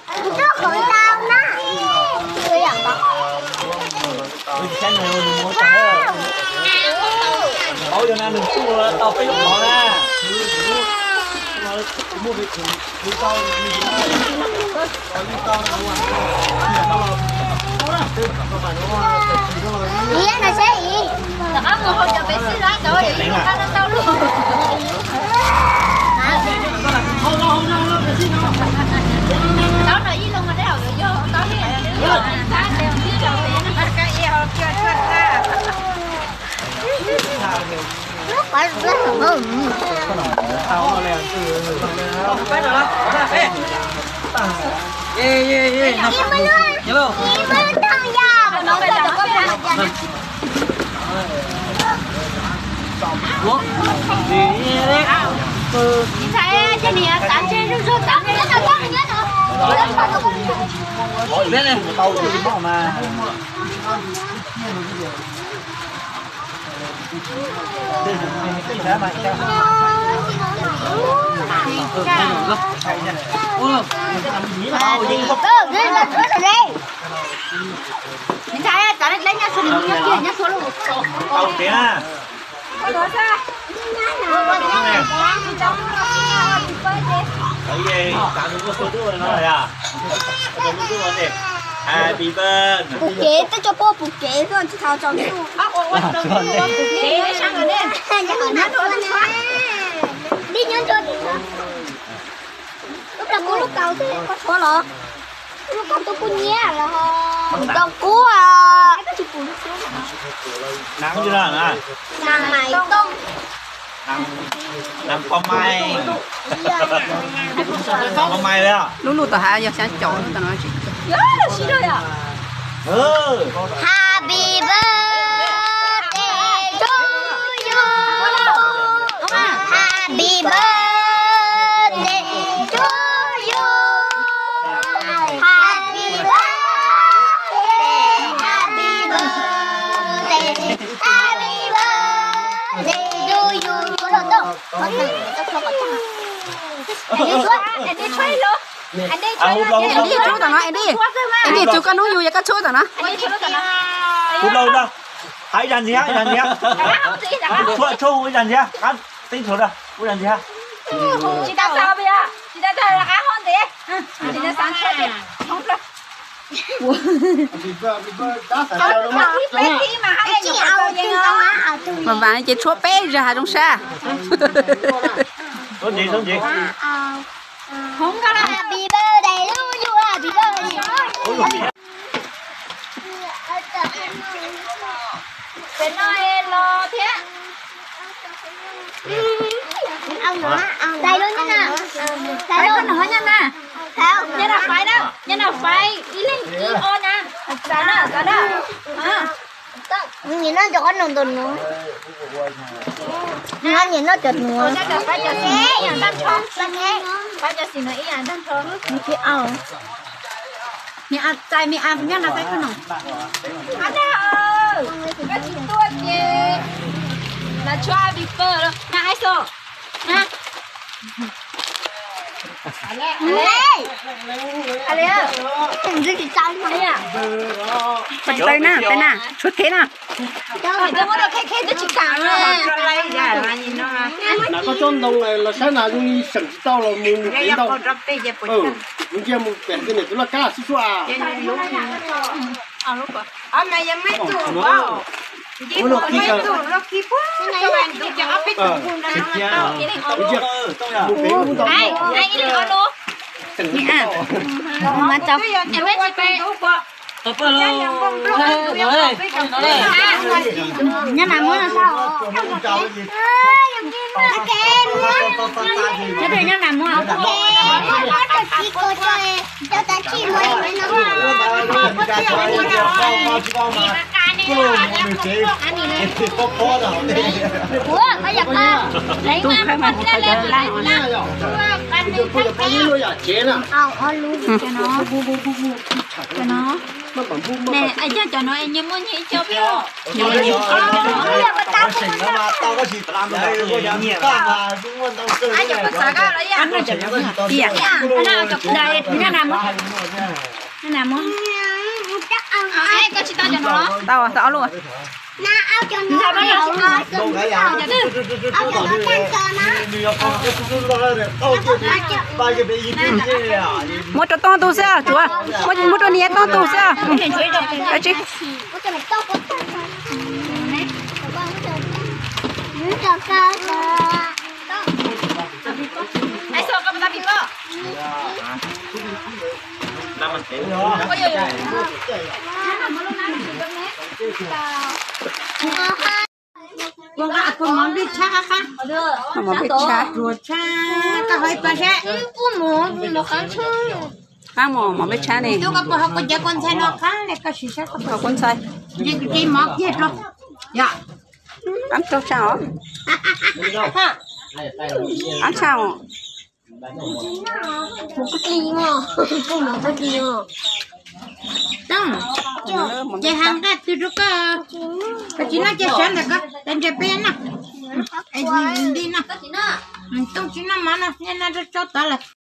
Nó khởi tao nè. Cái gì vậy? Cái này mình mua tao. Ôi giờ này mình mua tao phải lúc đó nè. Mua cái tao gì đó. Gì là xe gì? Đó người hồi giờ bé xí lá rồi, nó tao luôn. Tao nói gì luôn mà đeo rồi vô, tao đi rồi, tao đeo đi rồi, nó cái eo chưa chưa ra. Nó phải rất là mừng. Tao lên từ phải rồi đó. Ê. Im luôn. Nhớ không? Im luôn thằng già. Nó phải là có phải là Ủa? Gì đấy? Chị thấy cái này tạm trên nó rớt tạm trên nó có nhớ đâu. Ôi biết này, tao thì bỏ mà. Chị thấy tao lấy nhá số nhá nhá số luôn. Tao thế à? Có sao? Cái gì? Cả những cái số thứ này nó à? Cái số thứ này. Happy birthday. Bục kế, tôi cho cô bục kế rồi, chị thao cho cô. Để sang rồi đi. Đi nhớ cho đi. Lúc là cô lúc cầu thì có số lọ. Lúc cầu tôi cô nhé là đồng cú à. Nắng chưa nào nè? Nàng mày tông. Nắng con mai. Con mai đấy à? Lúc lúc tao hai giờ sáng chọn tao nói chuyện. Xí rồi à? Ừ. Happy birthday to you. Happy birthday to you. Happy birthday. Happy birthday. Happy birthday to you. Anh đi chơi luôn. Anh đi chơi luôn. Em đi chú tao nói em đi chú con nuôi vui cái chú tao nói. Anh đi chơi luôn tao nói. Hút lâu đâu? Hãy dàn gì á? Dàn gì á? Cho dàn gì á? Ăn tinh số đâu? Uống dàn gì á? Chị ta sao bây giờ? Chị ta là cá hơn thế. Chị ta sáng chơi đi. Không được. Mà bạn chị chúa bé ra trong xa. Số gì? Không có đâu. Happy birthday to you. Happy birthday. Đến nơi lo thế. Ông nữa, đây luôn nha. Đây luôn nữa nha nè. Sao? Nhân nào phải đâu. Nhân nào phải. Ý lên ý ô nè. Đó. Nhìn nó cho con nồng tuần nữa. Nó nhìn nó chật nữa. Nó được phải cho xí ý à đang cho. Phải cho xí nữa ý à đang cho. Nó chỉ ao. Mẹ ăn chay mẹ ăn nhá là cái con nồng. Ăn đâu ơi. Cái gì tuột gì. Là cho bị phơ đó. Nè ai sợ. Nè. Đây. Allez ơi. Đừng gì sao thế à? Tay nè, chút thế nè. Tôi muốn được khe tôi chỉ cả rồi. Nó có chôn đồng này là sáng nào chúng đi sẵn tao là mình đến đâu. Mình kia mình bẻ cái này tức là cá xí xua à. Màyยังไม่จุกเปล่ายี่ปุ่นไม่จุกแล้วคิดว่าจะแหวนจุกจะเอาไปจุกคุณนะกินให้เอาลูกไอ้อีหลีเอาลูก Nè. Mà chọc. Em biết chịไปTập luôn. Nói đây. Nó nằm muốn là sao? Nó thì nó nằm muốn là cho ta chi mới nó ủa bây giờ ba lấy mà lên lên lại Bây giờ có những nuôi ở chế nè. luôn cho nó cho nó nè anh cho nó anh nhớ muốn nhỉ cho biết tao có chỉ làm đấy có nhà nhiều anh chụp cái sao đấy anh nó chụp cái gì anh nào chụp đây cái nào muốn cái nào muốn ai có chỉ tao cho nó tao luôn na ao cho nó ao cho nó ao cho nó căng cho nó một chỗ to tu sao chúa một chỗ nhẹ to tu sao cái gì có cái này to có cho cao ai sợ cầm ta bị co làm mình tiểu con gà con món đi cha khá mà biết cha ruột cha ta hơi pa cha nó khá chơi mà biết cha này tôi có học con cha con sai nó khá này cái gì sao có con sai những cái món kia rồi dạ ăn cho sao ha ăn sao một cái gì mà một cái gì mà Tông, chạy hàng cái từ lúc cái chị nó chạy sáng được cái chạy bên nè, đi nè, tông chị nó mà nè, nên là cho ta là